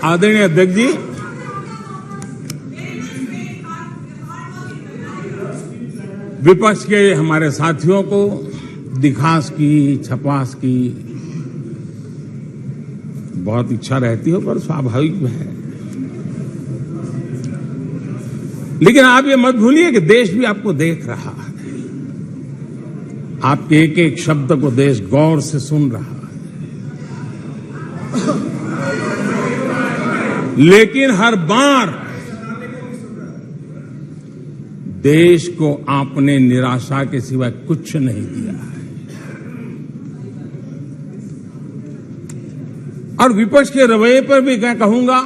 आदरणीय अध्यक्ष जी, विपक्ष के हमारे साथियों को दिखास की, छपास की बहुत इच्छा रहती है, पर स्वाभाविक है। लेकिन आप ये मत भूलिए कि देश भी आपको देख रहा है। आपके एक एक शब्द को देश गौर से सुन रहा है। लेकिन हर बार देश को आपने निराशा के सिवाय कुछ नहीं दिया है। और विपक्ष के रवैये पर भी मैं कहूंगा,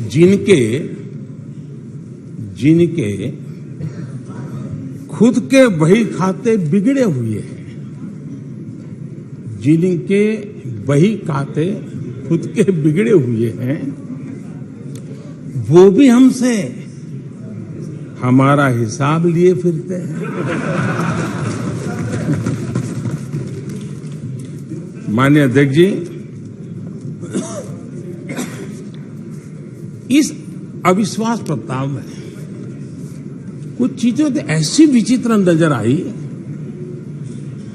जिनके खुद के वही खाते बिगड़े हुए हैं, जिनके वही खाते खुद के बिगड़े हुए हैं, वो भी हमसे हमारा हिसाब लिए फिरते हैं। माननीय अध्यक्ष जी, इस अविश्वास प्रस्ताव में कुछ चीजें तो ऐसी विचित्र नजर आई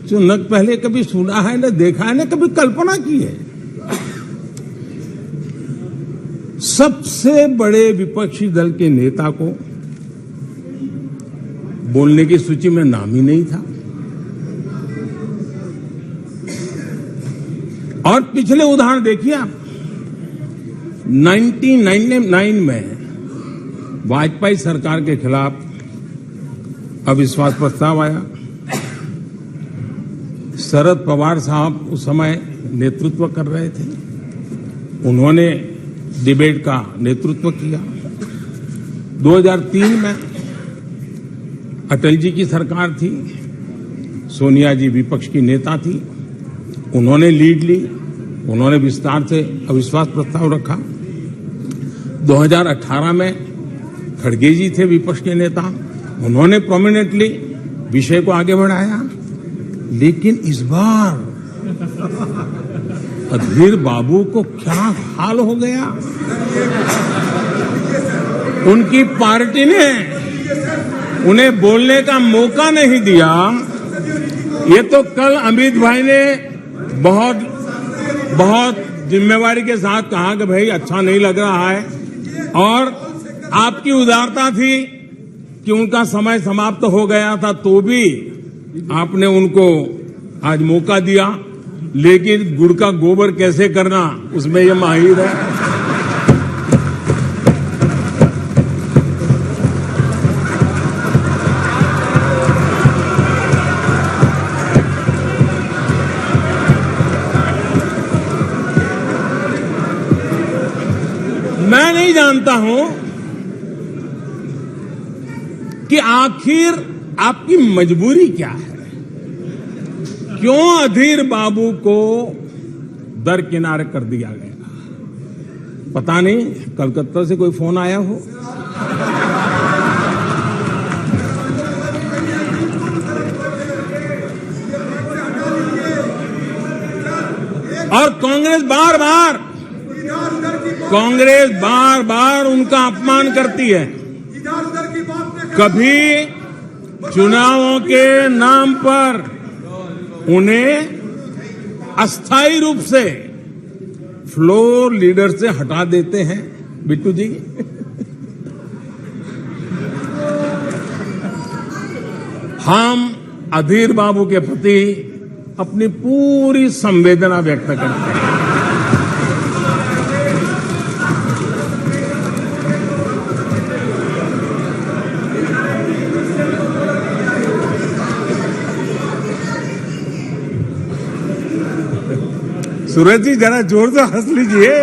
जो न पहले कभी सुना है, न देखा है, न कभी कल्पना की है। सबसे बड़े विपक्षी दल के नेता को बोलने की सूची में नाम ही नहीं था। और पिछले उदाहरण देखिए आप, 1999 में वाजपेयी सरकार के खिलाफ अविश्वास प्रस्ताव आया। शरद पवार साहब उस समय नेतृत्व कर रहे थे। उन्होंने डिबेट का नेतृत्व किया। 2003 में अटल जी की सरकार थी। सोनिया जी विपक्ष की नेता थी। उन्होंने लीड ली। उन्होंने विस्तार से अविश्वास प्रस्ताव रखा। 2018 में खड़गे जी थे विपक्ष के नेता। उन्होंने प्रोमिनेंटली विषय को आगे बढ़ाया। लेकिन इस बार अधीर बाबू को क्या हाल हो गया। उनकी पार्टी ने उन्हें बोलने का मौका नहीं दिया। ये तो कल अमित भाई ने बहुत जिम्मेवारी के साथ कहा कि भाई अच्छा नहीं लग रहा है, और आपकी उदारता थी कि उनका समय समाप्त हो गया था, तो भी आपने उनको आज मौका दिया। लेकिन गुड़ का गोबर कैसे करना, उसमें ये माहिर है। मैं नहीं जानता हूं कि आखिर आपकी मजबूरी क्या है। क्यों अधीर बाबू को दरकिनारे कर दिया गया? पता नहीं, कलकत्ता से कोई फोन आया हो। और कांग्रेस बार बार उनका अपमान करती है। कभी चुनावों के नाम पर उन्हें अस्थायी रूप से फ्लोर लीडर से हटा देते हैं। बिट्टू जी, हम अधीर बाबू के प्रति अपनी पूरी संवेदना व्यक्त करते हैं। सूरज जी जरा जोर से हंस लीजिए।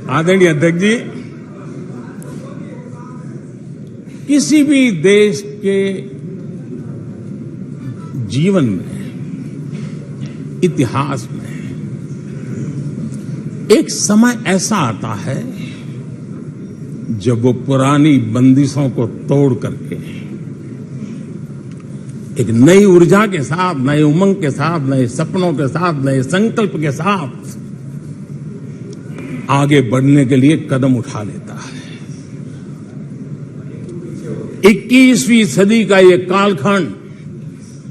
आदरणीय अध्यक्ष जी, किसी भी देश के जीवन में, इतिहास में एक समय ऐसा आता है जब वो पुरानी बंदिशों को तोड़ करके एक नई ऊर्जा के साथ, नए उमंग के साथ, नए सपनों के साथ, नए संकल्प के साथ आगे बढ़ने के लिए कदम उठा लेता है। 21वीं सदी का ये कालखंड,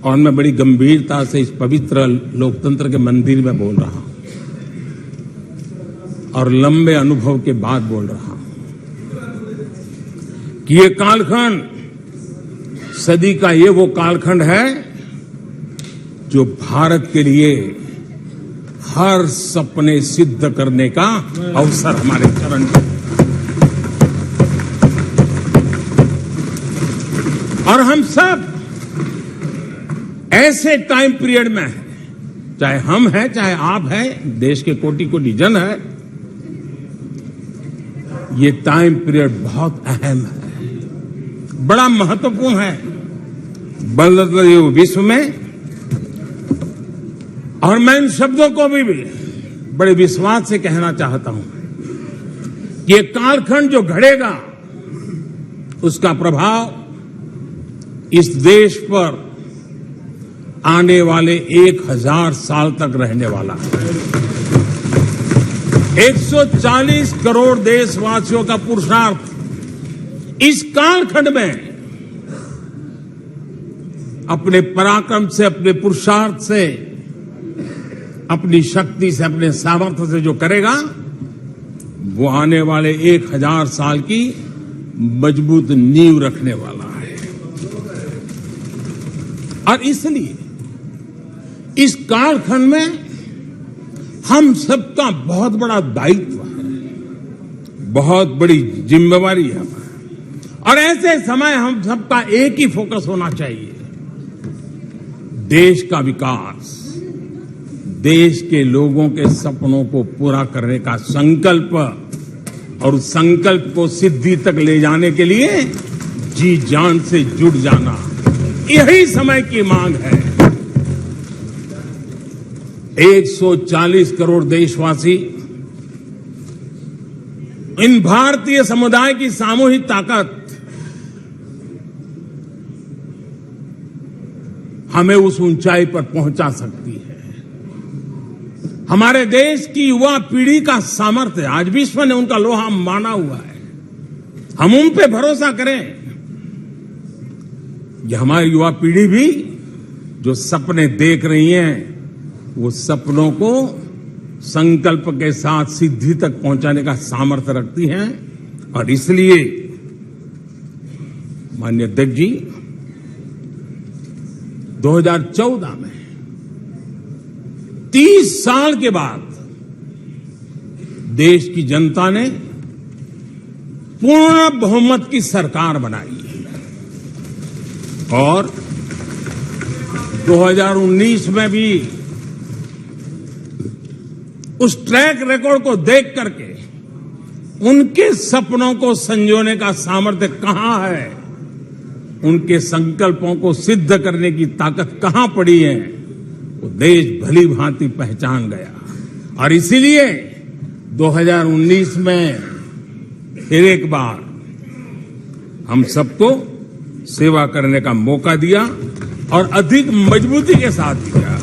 और मैं बड़ी गंभीरता से इस पवित्र लोकतंत्र के मंदिर में बोल रहा हूं और लंबे अनुभव के बाद बोल रहा हूं कि ये कालखंड सदी का ये वो कालखंड है जो भारत के लिए हर सपने सिद्ध करने का अवसर हमारे चरण में। और हम सब ऐसे टाइम पीरियड में हैं, चाहे हम हैं, चाहे आप हैं, देश के कोटि कोटि जन है, ये टाइम पीरियड बहुत अहम है, बड़ा महत्वपूर्ण है बदलते हुए विश्व में। और मैं इन शब्दों को भी बड़े विश्वास से कहना चाहता हूं कि ये कालखंड जो घड़ेगा उसका प्रभाव इस देश पर आने वाले 1000 साल तक रहने वाला है। 140 करोड़ देशवासियों का पुरुषार्थ इस कालखंड में अपने पराक्रम से, अपने पुरुषार्थ से, अपनी शक्ति से, अपने सामर्थ्य से जो करेगा वो आने वाले 1000 साल की मजबूत नींव रखने वाला है। और इसलिए इस कालखंड में हम सबका बहुत बड़ा दायित्व है, बहुत बड़ी जिम्मेवारी है। और ऐसे समय हम सबका एक ही फोकस होना चाहिए, देश का विकास, देश के लोगों के सपनों को पूरा करने का संकल्प, और उस संकल्प को सिद्धि तक ले जाने के लिए जी जान से जुट जाना, यही समय की मांग है। 140 करोड़ देशवासी, इन भारतीय समुदाय की सामूहिक ताकत हमें उस ऊंचाई पर पहुंचा सकती है। हमारे देश की युवा पीढ़ी का सामर्थ्य, आज विश्व ने उनका लोहा माना हुआ है, हम उन पे भरोसा करें। ये हमारी युवा पीढ़ी भी जो सपने देख रही है, वो सपनों को संकल्प के साथ सिद्धि तक पहुंचाने का सामर्थ्य रखती हैं। और इसलिए माननीय अध्यक्ष जी, 2014 में 30 साल के बाद देश की जनता ने पूर्ण बहुमत की सरकार बनाई और 2019 में भी उस ट्रैक रिकॉर्ड को देख करके उनके सपनों को संजोने का सामर्थ्य कहां है, उनके संकल्पों को सिद्ध करने की ताकत कहां पड़ी है, वो देश भली भांति पहचान गया। और इसीलिए 2019 में फिर एक बार हम सबको सेवा करने का मौका दिया और अधिक मजबूती के साथ दिया।